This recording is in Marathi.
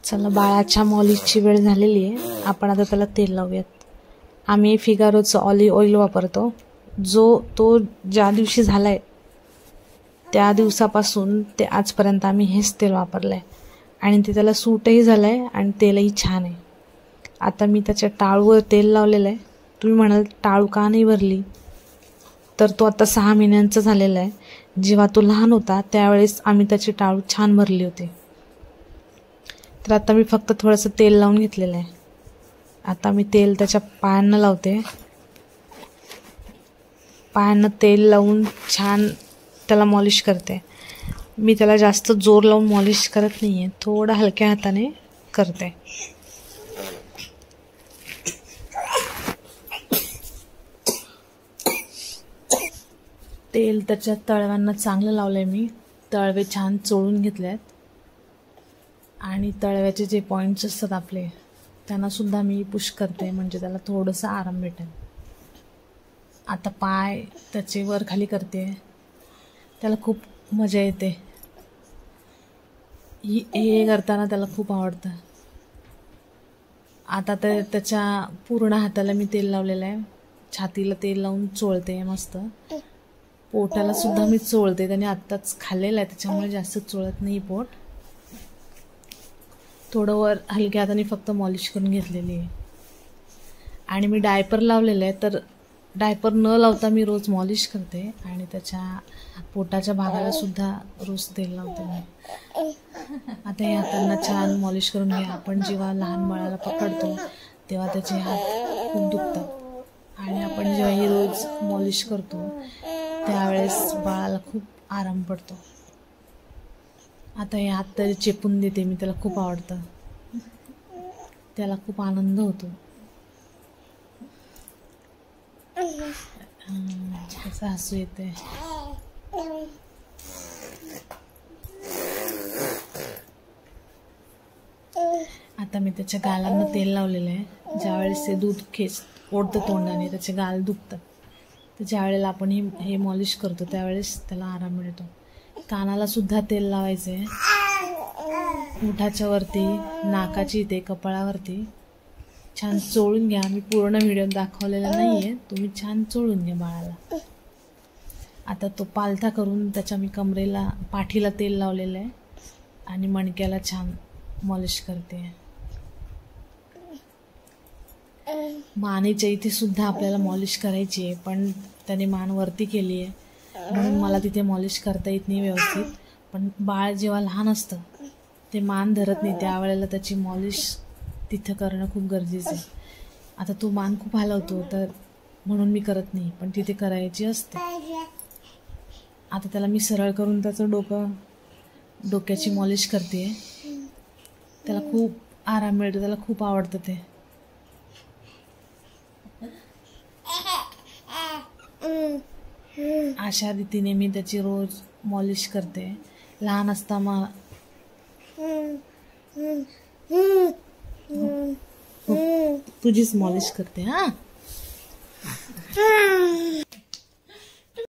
चला, बाळाच्या मॉलिशची वेळ झालेली आहे. आपण आता त्याला तेल लावूयात. आम्ही फिगारोचं ऑलिव्ह ऑइल वापरतो. तो ज्या दिवशी झाला आहे त्या दिवसापासून ते आजपर्यंत आम्ही हेच तेल वापरलं आहे आणि ते त्याला सूटही झालं आहे आणि तेलही छान आहे. आता मी त्याच्या टाळूवर तेल लावलेलं आहे. तुम्ही म्हणाल टाळू का नाही भरली, तर तो आता 6 महिन्यांचा झालेला आहे. जेव्हा तो लहान होता त्यावेळेस आम्ही त्याची टाळू छान भरली होती. तर आता मी फक्त थोडंसं तेल लावून घेतलेलं आहे. आता मी तेल त्याच्या पायांना लावते. पायांना तेल लावून छान त्याला मॉलिश करते. मी त्याला जास्त जोर लावून मॉलिश करत नाही आहे, थोडं हलक्या हाताने करते. तेल त्याच्या तळव्यांना चांगलं लावलं आहे. मी तळवे छान चोळून घेतले आहेत आणि तळव्याचे जे पॉईंट्स असतात आपले त्यांनासुद्धा मी पुश करते, म्हणजे त्याला थोडंसं आराम भेटेल. आता पाय त्याचे वर खाली करते. त्याला खूप मजा येते. हे करताना त्याला खूप आवडतं. आता तर त्याच्या पूर्ण हाताला मी तेल लावलेलं आहे. छातीला तेल लावून चोळते मस्त. पोटाला सुद्धा मी चोळते. त्याने आत्ताच खाल्लेलं आहे त्याच्यामुळे जास्त चोळत नाही पोट. थोडं वर हलक्या हाताने फक्त मॉलिश करून घेतलेली आहे. आणि मी डायपर लावलेलं आहे, तर डायपर न लावता मी रोज मॉलिश करते आणि त्याच्या पोटाच्या भागाला सुद्धा रोज तेल लावते मी. आता या हातांना छान मॉलिश करून घ्या. आपण जेव्हा लहान बाळाला पकडतो तेव्हा त्याचे हात खूप दुखतात आणि आपण जेव्हा ही रोज मॉलिश करतो त्यावेळेस बाळाला खूप आराम पडतो. आता हे हात तरी चेपून देते मी. त्याला खूप आवडतं. त्याला खूप आनंद होतो. त्याचं हसू येते. आता मी त्याच्या गालांना तेल लावलेलं आहे. ज्यावेळेस ते दूध ओढतं तोंडाने, त्याचे गाल दुखतात, तर ज्या वेळेला आपण हे मॉलिश करतो त्यावेळेस त्याला आराम मिळतो. कानाला सुद्धा तेल लावायचं आहे. ओठाच्या वरती, नाकाची इथे, कपाळावरती छान चोळून घ्या. मी पूर्ण व्हिडिओ दाखवलेला नाही आहे, तुम्ही छान चोळून घ्या बाळाला. आता तो पालथा करून त्याच्या मी कमरेला, पाठीला तेल लावलेलं आहे आणि मणक्याला छान मॉलिश करते. मानेच्या इथे सुद्धा आपल्याला मॉलिश करायची आहे, पण त्याने मान वरती केली आहे म्हणून मला तिथे मॉलिश करता येत नाही व्यवस्थित. पण बाळ जेव्हा लहान असतं ते मान धरत नाही, त्यावेळेला त्याची मॉलिश तिथं करणं खूप गरजेचं आहे. आता तो मान खूप हलवतो तर म्हणून मी करत नाही, पण तिथे करायची असते. आता त्याला मी सरळ करून त्याचं डोक्याची मॉलिश करते. त्याला खूप आराम मिळतो. त्याला खूप आवडतं ते. अशा रीतीने मी त्याची रोज मॉलिश करते. लहान असताना तुझीच मॉलिश करते.